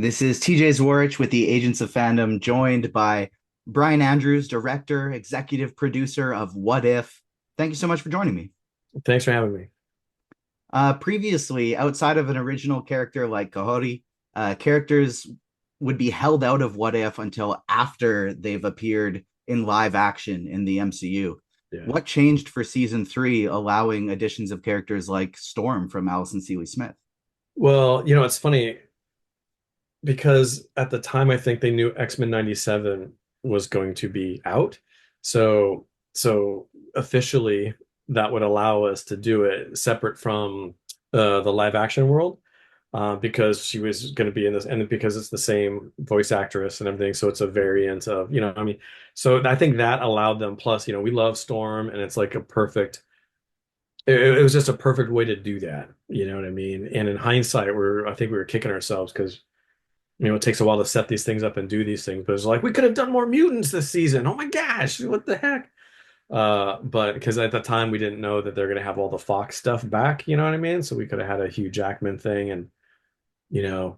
This is TJ's Warich with the Agents of Fandom, joined by Bryan Andrews, director, executive producer of What If. Thank you so much for joining me. Thanks for having me. Previously, outside of an original character like Kahhori, characters would be held out of What If until after they've appeared in live action in the MCU. Yeah. What changed for season three, allowing additions of characters like Storm from Allison Seeley Smith? Well, it's funny because at the time I think they knew X-Men 97 was going to be out. So officially that would allow us to do it separate from the live action world. Because she was going to be in this, and because it's the same voice actress and everything, so it's a variant of, I mean, so I think that allowed them. Plus, we love Storm, and it's like a perfect. It was just a perfect way to do that. You know what I mean? And in hindsight, I think we were kicking ourselves because it takes a while to set these things up and do these things. But it's like we could have done more mutants this season. Oh my gosh, what the heck? But because at the time we didn't know that they're gonna have all the Fox stuff back. You know what I mean? So we could have had a Hugh Jackman thing, and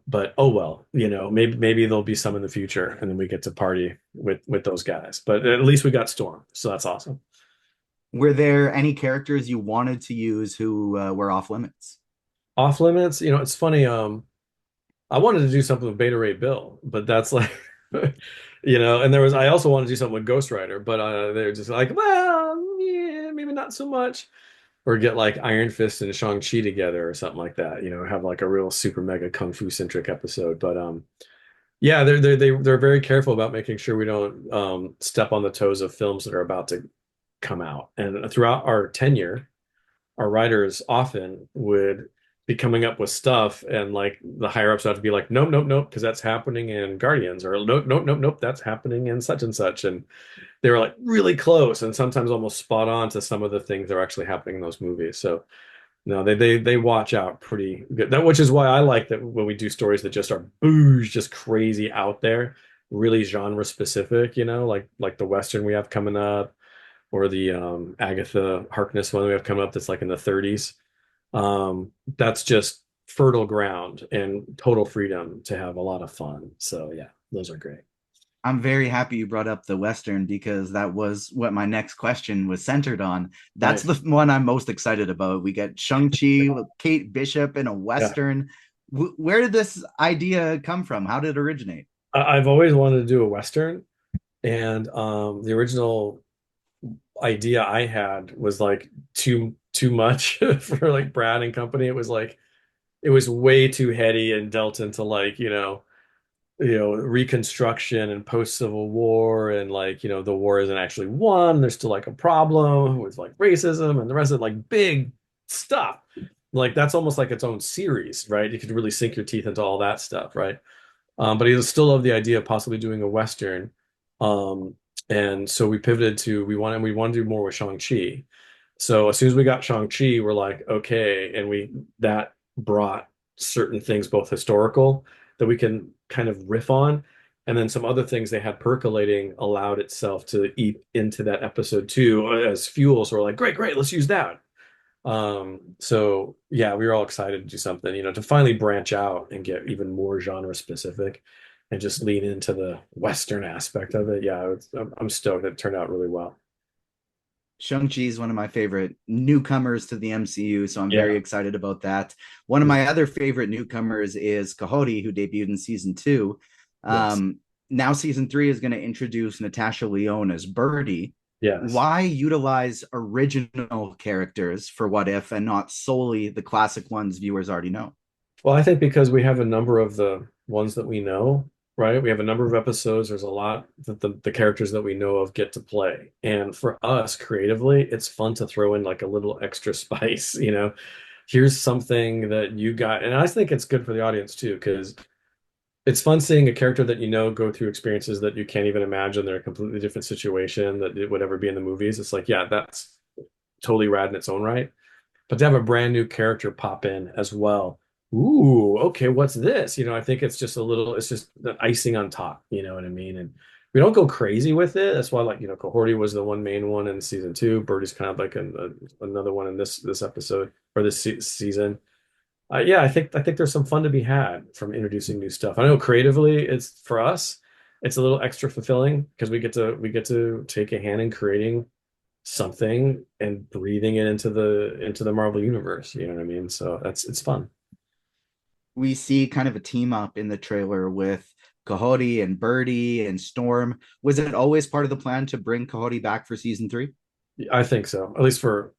but oh well. Maybe there'll be some in the future, and then we get to party with those guys. But at least we got Storm, so that's awesome. Were there any characters you wanted to use who were off limits? Off limits, it's funny. I wanted to do something with Beta Ray Bill, but that's like, and I also wanted to do something with Ghost Rider, but they're just like, well, yeah, maybe not so much. Or get like Iron Fist and Shang-Chi together or something like that, have like a real super mega kung fu centric episode. But yeah, they're very careful about making sure we don't step on the toes of films that are about to come out. And throughout our tenure, our writers often would be coming up with stuff, and like the higher ups have to be like, nope, nope, nope, because that's happening in Guardians, or nope, nope, nope, nope, that's happening in such and such. And they were like really close and sometimes almost spot on to some of the things that are actually happening in those movies. So no, they watch out pretty good. That which is why I like that when we do stories that just are booze, just crazy out there, really genre specific, like the Western we have coming up, or the Agatha Harkness one we have coming up that's like in the 30s. That's just fertile ground and total freedom to have a lot of fun. So yeah, those are great. I'm very happy you brought up the Western because that was what my next question was centered on. That's the Nice. one I'm most excited about. We get Shang-Chi, Kate Bishop in a Yeah. Western. Where did this idea come from? How did it originate? I've always wanted to do a Western, and the original idea I had was like too much for like Brad and company. It was like it was way too heady and dealt into like, Reconstruction and post Civil War, and like, the war isn't actually won. There's still like a problem with like racism and the rest of like big stuff. Like that's almost like its own series, right? You could really sink your teeth into all that stuff, right? But he still loved the idea of possibly doing a Western. Um, and so we pivoted to we want to do more with Shang-Chi. So as soon as we got Shang-Chi, we're like, okay, and that brought certain things, both historical that we can kind of riff on, and then some other things they had percolating allowed itself to eat into that episode too as fuel. So we're like, great, great, let's use that. So yeah, we were all excited to do something, to finally branch out and get even more genre specific and just lean into the Western aspect of it. Yeah, I'm stoked. It turned out really well. Shang-Chi is one of my favorite newcomers to the MCU, so I'm very Yeah. excited about that. One of my other favorite newcomers is Kahhori, who debuted in season two. Yes. Now season three is going to introduce Natasha Lyonne as Birdie. Yes. Why utilize original characters for What If and not solely the classic ones viewers already know? Well, I think because we have a number of the ones that we know, right? We have a number of episodes. There's a lot that the characters that we know of get to play. And for us creatively, it's fun to throw in like a little extra spice, Here's something that you got. And I think it's good for the audience too, because it's fun seeing a character that go through experiences that you can't even imagine. They're a completely different situation that it would ever be in the movies. It's like, yeah, that's totally rad in its own right. But to have a brand new character pop in as well, ooh, okay, what's this? I think it's just the icing on top, you know what I mean? And we don't go crazy with it. That's why, like, Kahhori was the one main one in season two. Birdie's kind of like another one in this episode or this season. Yeah, I think there's some fun to be had from introducing new stuff. I know creatively, it's for us, it's a little extra fulfilling because we get to take a hand in creating something and breathing it into the Marvel universe. You know what I mean? So it's fun. We see kind of a team up in the trailer with Kahhori and Byrdie and Storm. Was it always part of the plan to bring Kahhori back for season three? I think so. At least for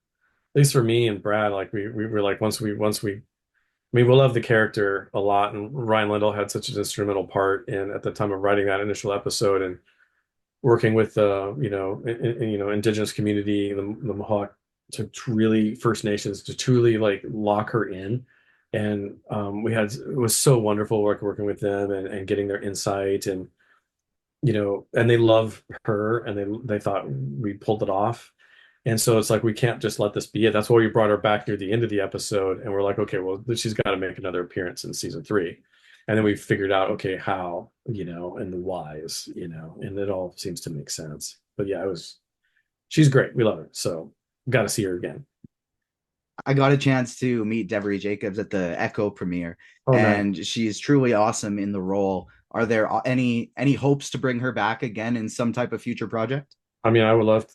me and Brad, like we were like once we I mean, we love the character a lot, and Ryan Lindell had such an instrumental part in at the time of writing that initial episode and working with indigenous community, the Mohawk, to really First Nations to truly like lock her in, and it was so wonderful working with them and getting their insight and and they love her and they thought we pulled it off. And so it's like we can't just let this be it. That's why we brought her back near the end of the episode, and we're like, okay, well, she's got to make another appearance in season three. And then we figured out, okay, how, and the whys, and it all seems to make sense. But yeah, she's great. We love her. So got to see her again. I got a chance to meet Devery Jacobs at the Echo premiere, Oh, nice. and she's truly awesome in the role. Are there any hopes to bring her back again in some type of future project? I mean, I would love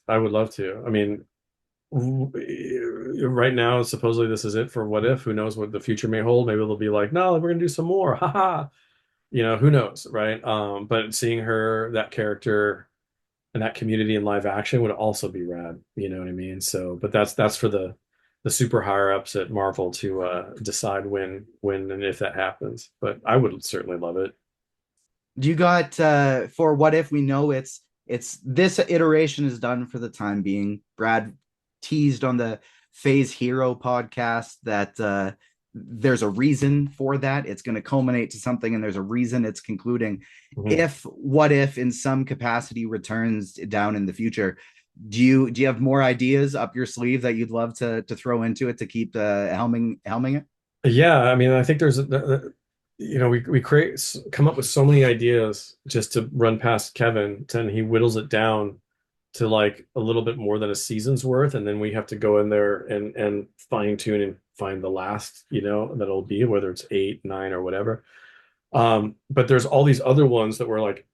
to. I mean, right now, supposedly this is it for What If. Who knows what the future may hold? Maybe they'll be like, no, we're gonna do some more. Haha. Who knows, right? But seeing her, that character, and that community in live action would also be rad. You know what I mean? So, but that's for the super higher ups at Marvel to decide when and if that happens. But I would certainly love it. Do you got for What If? We know it's this iteration is done for the time being. Brad teased on the Phase Hero podcast that there's a reason for that. It's going to culminate to something, and there's a reason it's concluding. Mhm. If What If in some capacity returns down in the future, do you have more ideas up your sleeve that you'd love to throw into it to keep helming it? Yeah, I mean, I think we come up with so many ideas just to run past Kevin, and he whittles it down to like a little bit more than a season's worth, and then we have to go in there and fine tune and find the last, that'll be whether it's eight, nine, or whatever. But there's all these other ones that were like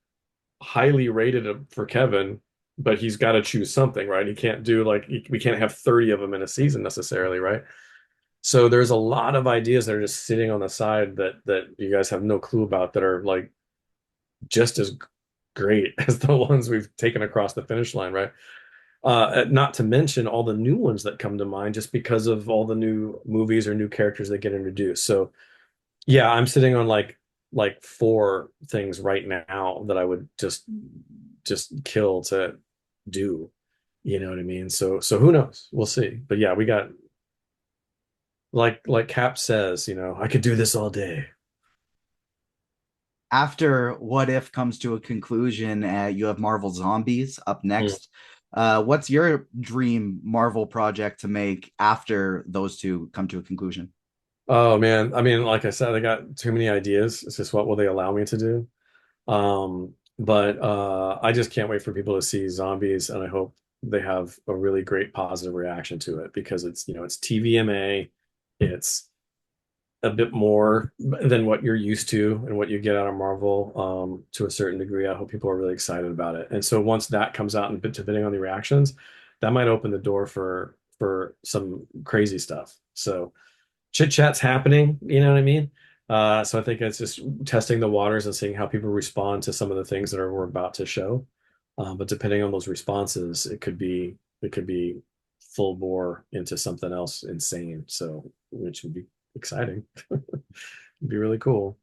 highly rated for Kevin, but he's got to choose something, right? He can't do like we can't have 30 of them in a season necessarily, right? So there's a lot of ideas that are just sitting on the side that you guys have no clue about that are like just as great as the ones we've taken across the finish line, right? Not to mention all the new ones that come to mind just because of all the new movies or new characters that get introduced. So yeah, I'm sitting on like four things right now that I would just kill to do. You know what I mean? So who knows? We'll see. But yeah, we got like Cap says, I could do this all day. After What If comes to a conclusion, you have Marvel Zombies up Mm. next. What's your dream Marvel project to make after those two come to a conclusion? Oh man, I mean, like I said, I got too many ideas. It's just what will they allow me to do? But I just can't wait for people to see zombies, and I hope they have a really great positive reaction to it because it's TVMA, it's a bit more than what you're used to and what you get out of Marvel, to a certain degree. I hope people are really excited about it. And so once that comes out and depending on the reactions, that might open the door for some crazy stuff. So chit chat's happening, you know what I mean? So I think it's just testing the waters and seeing how people respond to some of the things that we're about to show. But depending on those responses, it could be full bore into something else insane. So which would be exciting. It'd be really cool.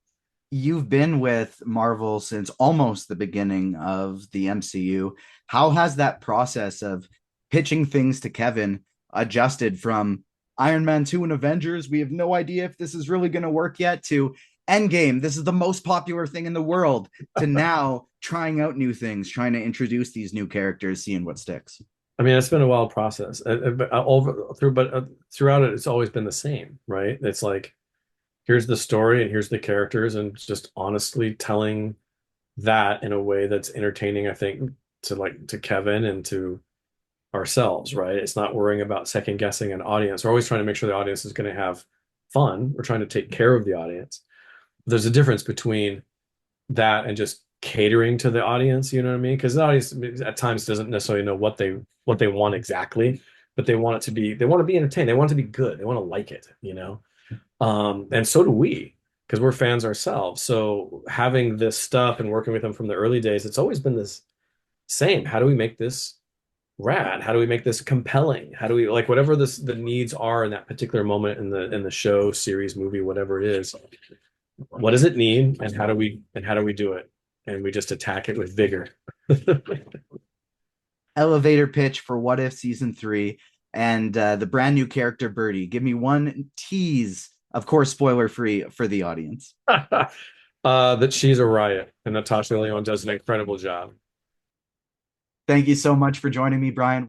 You've been with Marvel since almost the beginning of the MCU. How has that process of pitching things to Kevin adjusted from Iron Man 2 and Avengers? We have no idea if this is really going to work yet, to Endgame. This is the most popular thing in the world, to now trying out new things, trying to introduce these new characters, seeing what sticks. I mean, it's been a wild process. But throughout it, it's always been the same, right? It's like here's the story and here's the characters, and just honestly telling that in a way that's entertaining, I think, to Kevin and to ourselves, right? It's not worrying about second guessing an audience. We're always trying to make sure the audience is going to have fun. We're trying to take care of the audience. There's a difference between that and just catering to the audience, you know what I mean? Because the audience at times doesn't necessarily know what they want exactly, but they want to be entertained. They want it to be good. They want to like it, you know? And so do we, because we're fans ourselves. So having this stuff and working with them from the early days, it's always been this same. How do we make this rad? How do we make this compelling? How do we like whatever the needs are in that particular moment in the show, series, movie, whatever it is? What does it need, and how do we do it? And we just attack it with vigor. Elevator pitch for What If season 3 and the brand new character Birdie. Give me one tease, of course, spoiler free for the audience. That she's a riot, and Natasha Lyonne does an incredible job. Thank you so much for joining me, Bryan.